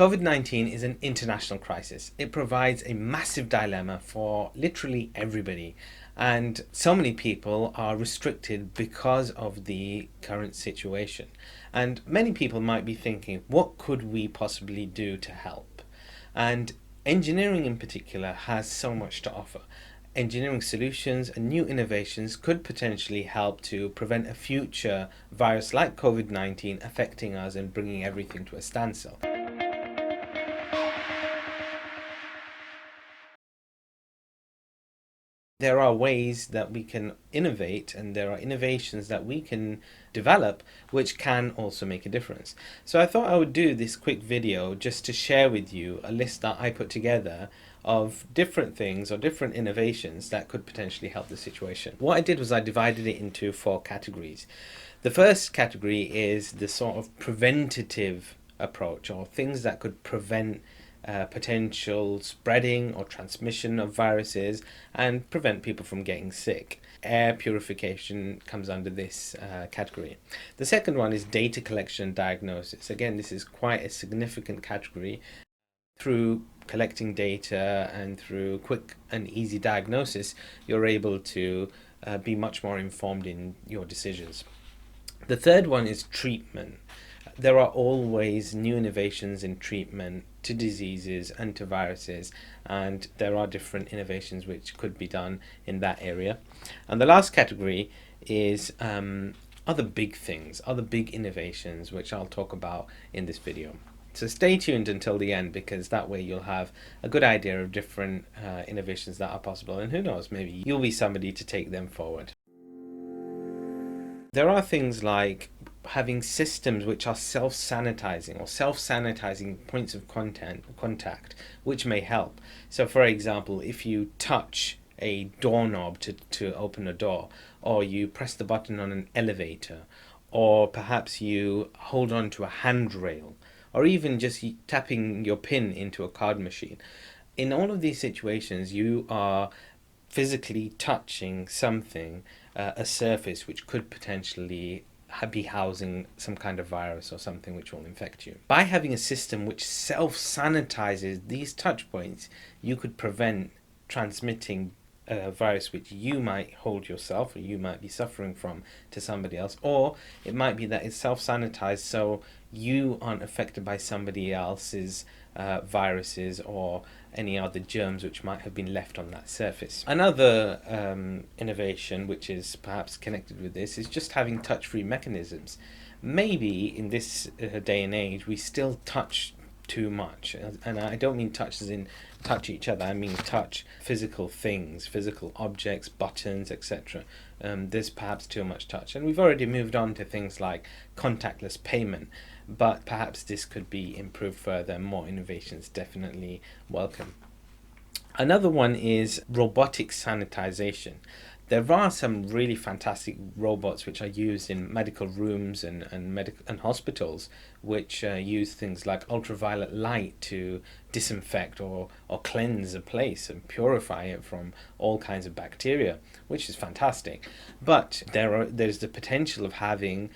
COVID-19 is an international crisis. It provides a massive dilemma for literally everybody, and so many people are restricted because of the current situation. And many people might be thinking, what could we possibly do to help? And engineering in particular has so much to offer. Engineering solutions and new innovations could potentially help to prevent a future virus like COVID-19 affecting us and bringing everything to a standstill. There are ways that we can innovate, and there are innovations that we can develop which can also make a difference. So I thought I would do this quick video just to share with you a list that I put together of different things or different innovations that could potentially help the situation. What I did was I divided it into 4 categories. The first category is the sort of preventative approach, or things that could prevent potential spreading or transmission of viruses and prevent people from getting sick. Air purification comes under this category. The second one is data collection and diagnosis. Again, this is quite a significant category. Through collecting data and through quick and easy diagnosis, you're able to be much more informed in your decisions. The third one is treatment. There are always new innovations in treatment to diseases and to viruses, and there are different innovations which could be done in that area. And the last category is other big things, other big innovations, which I'll talk about in this video. So stay tuned until the end, because that way you'll have a good idea of different innovations that are possible, and who knows, maybe you'll be somebody to take them forward. There are things like having systems which are self-sanitizing or self-sanitizing points of contact, which may help. So for example, if you touch a doorknob to open a door, or you press the button on an elevator, or perhaps you hold on to a handrail, or even just tapping your pin into a card machine. In all of these situations, you are physically touching something, a surface which could potentially be housing some kind of virus or something which will infect you. By having a system which self-sanitizes these touch points, you could prevent transmitting a virus which you might hold yourself or you might be suffering from to somebody else, or it might be that it's self-sanitized so you aren't affected by somebody else's viruses or any other germs which might have been left on that surface. Another innovation which is perhaps connected with this is just having touch-free mechanisms. Maybe in this day and age we still touch too much, and I don't mean touch as in touch each other, I mean touch physical things, physical objects, buttons, etc. There's perhaps too much touch, and we've already moved on to things like contactless payment, but perhaps this could be improved further. More innovations definitely welcome. Another one is robotic sanitization. There are some really fantastic robots which are used in medical rooms and hospitals, which use things like ultraviolet light to disinfect or cleanse a place and purify it from all kinds of bacteria, which is fantastic. But there's the potential of having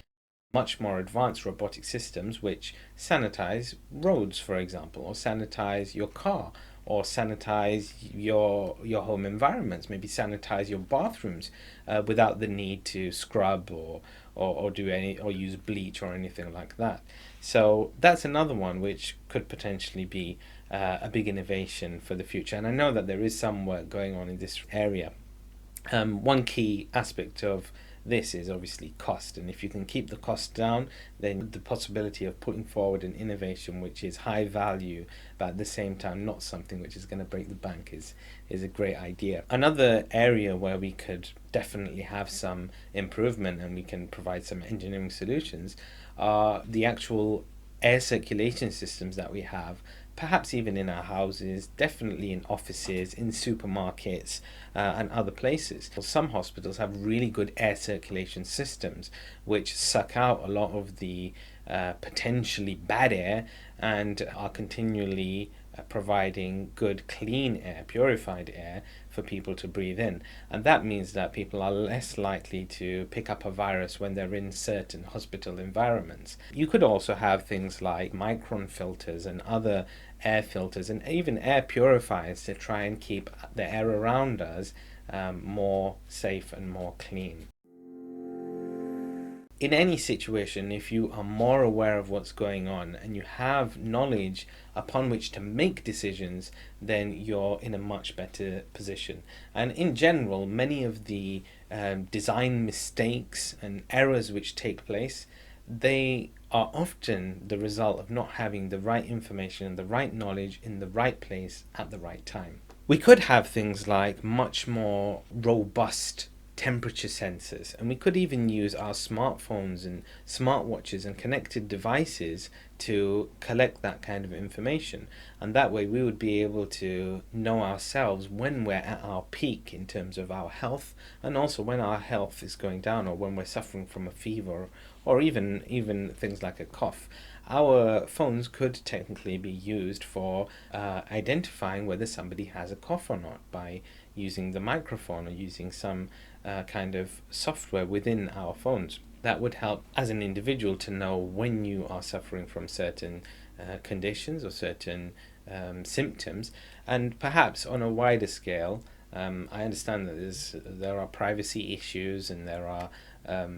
much more advanced robotic systems which sanitize roads, for example, or sanitize your car, or sanitize your home environments, maybe sanitize your bathrooms without the need to scrub or do any or use bleach or anything like that. So that's another one which could potentially be a big innovation for the future, and I know that there is some work going on in this area. One key aspect of this is obviously cost, and if you can keep the cost down, then the possibility of putting forward an innovation which is high value but at the same time not something which is going to break the bank is a great idea. Another area where we could definitely have some improvement and we can provide some engineering solutions are the actual air circulation systems that we have, perhaps even in our houses, definitely in offices, in supermarkets and other places. Some hospitals have really good air circulation systems which suck out a lot of the potentially bad air and are continually providing good, clean air, purified air for people to breathe in. And that means that people are less likely to pick up a virus when they're in certain hospital environments. You could also have things like micron filters and other air filters and even air purifiers to try and keep the air around us more safe and more clean. In any situation, if you are more aware of what's going on and you have knowledge upon which to make decisions, then you're in a much better position. And in general, many of the design mistakes and errors which take place, they are often the result of not having the right information and the right knowledge in the right place at the right time. We could have things like much more robust temperature sensors, and we could even use our smartphones and smartwatches and connected devices to collect that kind of information, and that way we would be able to know ourselves when we're at our peak in terms of our health, and also when our health is going down, or when we're suffering from a fever, or even things like a cough. Our phones could technically be used for identifying whether somebody has a cough or not by using the microphone or using some kind of software within our phones. That would help as an individual to know when you are suffering from certain conditions or certain symptoms, and perhaps on a wider scale. I understand that there are privacy issues and there are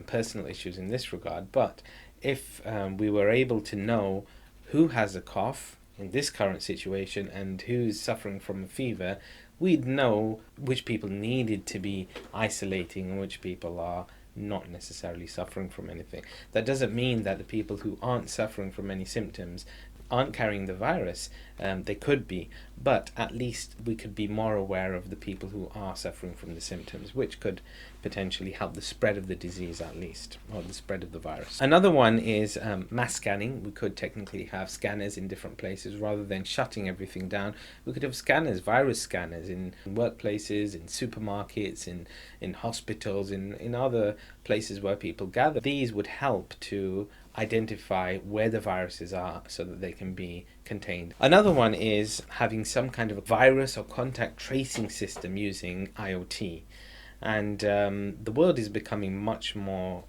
personal issues in this regard, but if we were able to know who has a cough in this current situation and who's suffering from a fever, we'd know which people needed to be isolating and which people are not necessarily suffering from anything. That doesn't mean that the people who aren't suffering from any symptoms aren't carrying the virus. They could be, but at least we could be more aware of the people who are suffering from the symptoms, which could potentially help the spread of the disease at least, or the spread of the virus. Another one is mass scanning. We could technically have scanners in different places rather than shutting everything down. We could have scanners, virus scanners in workplaces, in supermarkets, in hospitals, in other places where people gather. These would help to identify where the viruses are so that they can be contained. Another one is having some kind of a virus or contact tracing system using IoT. And the world is becoming much more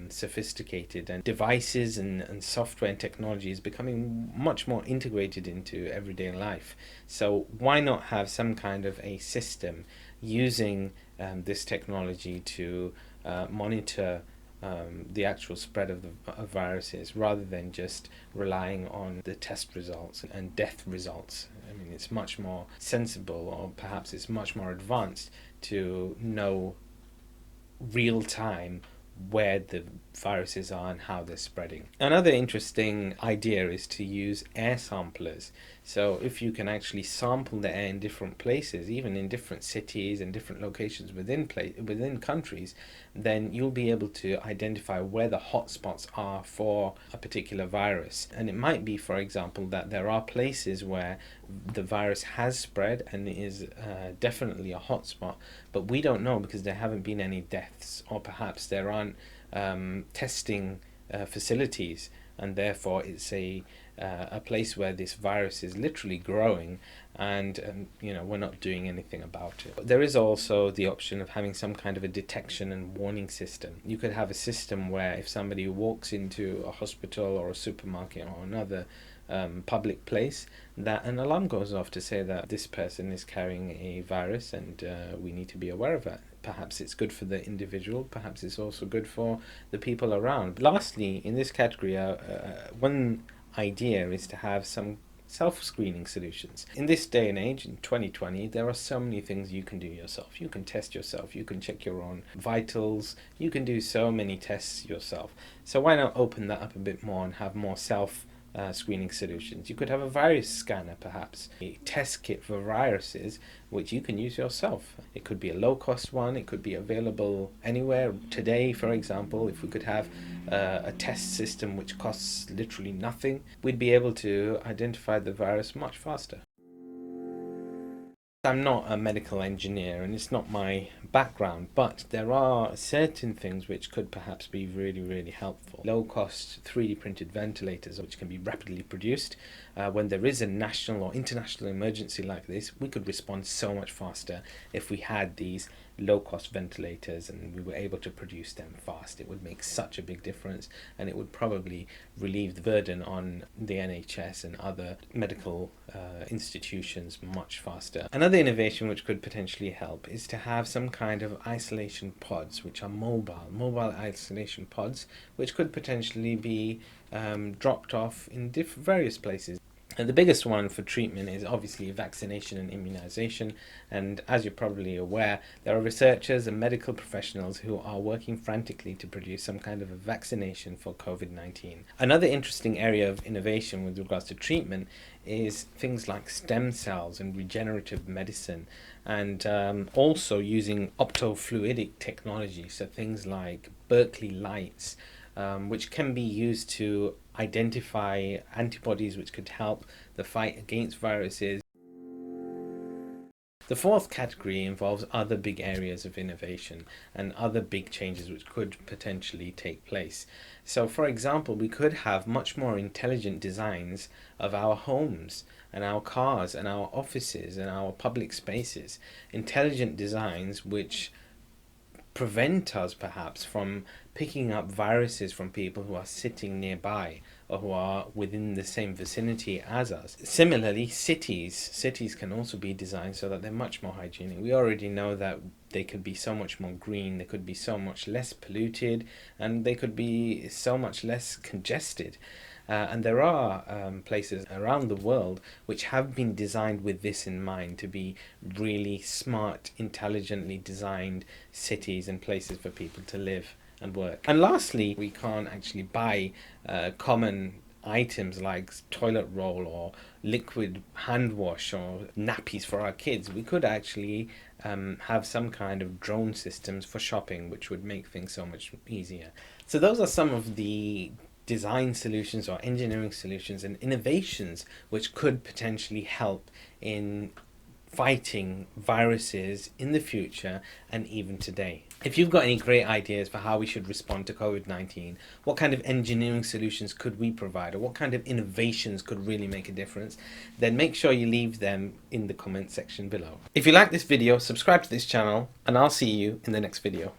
sophisticated, and devices and software and technology is becoming much more integrated into everyday life. So why not have some kind of a system using this technology to monitor the actual spread of viruses, rather than just relying on the test results and death results. I mean, it's much more sensible, or perhaps it's much more advanced, to know real time where the viruses are and how they're spreading. Another interesting idea is to use air samplers. So if you can actually sample the air in different places, even in different cities and different locations within countries, then you'll be able to identify where the hotspots are for a particular virus. And it might be, for example, that there are places where the virus has spread and is definitely a hotspot, but we don't know because there haven't been any deaths, or perhaps there aren't testing facilities, and therefore it's a place where this virus is literally growing, and we're not doing anything about it. There is also the option of having some kind of a detection and warning system. You could have a system where if somebody walks into a hospital or a supermarket or another public place, that an alarm goes off to say that this person is carrying a virus, and we need to be aware of it. Perhaps it's good for the individual, perhaps it's also good for the people around. Lastly, in this category, one idea is to have some self-screening solutions. In this day and age, in 2020, there are so many things you can do yourself. You can test yourself, you can check your own vitals, you can do so many tests yourself. So why not open that up a bit more and have more screening solutions? You could have a virus scanner, perhaps a test kit for viruses which you can use yourself. It could be a low-cost one, it could be available anywhere. Today, for example, if we could have a test system which costs literally nothing, we'd be able to identify the virus much faster. I'm not a medical engineer and it's not my background, but there are certain things which could perhaps be really, really helpful. Low cost 3D printed ventilators, which can be rapidly produced. When there is a national or international emergency like this, we could respond so much faster if we had these low cost ventilators and we were able to produce them fast. It would make such a big difference, and it would probably relieve the burden on the NHS and other medical institutions much faster. Another innovation which could potentially help is to have some kind of isolation pods, which are mobile isolation pods, which could potentially be dropped off in various places. And the biggest one for treatment is obviously vaccination and immunization. And as you're probably aware, there are researchers and medical professionals who are working frantically to produce some kind of a vaccination for COVID-19. Another interesting area of innovation with regards to treatment is things like stem cells and regenerative medicine, and also using optofluidic technology, so things like Berkeley lights, which can be used to identify antibodies which could help the fight against viruses. The fourth category involves other big areas of innovation and other big changes which could potentially take place. So, for example, we could have much more intelligent designs of our homes and our cars and our offices and our public spaces. Intelligent designs which prevent us perhaps from picking up viruses from people who are sitting nearby or who are within the same vicinity as us. Similarly, cities can also be designed so that they're much more hygienic. We already know that they could be so much more green, they could be so much less polluted, and they could be so much less congested. And there are places around the world which have been designed with this in mind, to be really smart, intelligently designed cities and places for people to live and work. And lastly, we can't actually buy common items like toilet roll or liquid hand wash or nappies for our kids. We could actually have some kind of drone systems for shopping, which would make things so much easier. So those are some of the design solutions or engineering solutions and innovations which could potentially help in fighting viruses in the future and even today. If you've got any great ideas for how we should respond to COVID-19, what kind of engineering solutions could we provide, or what kind of innovations could really make a difference, then make sure you leave them in the comment section below. If you like this video, subscribe to this channel, and I'll see you in the next video.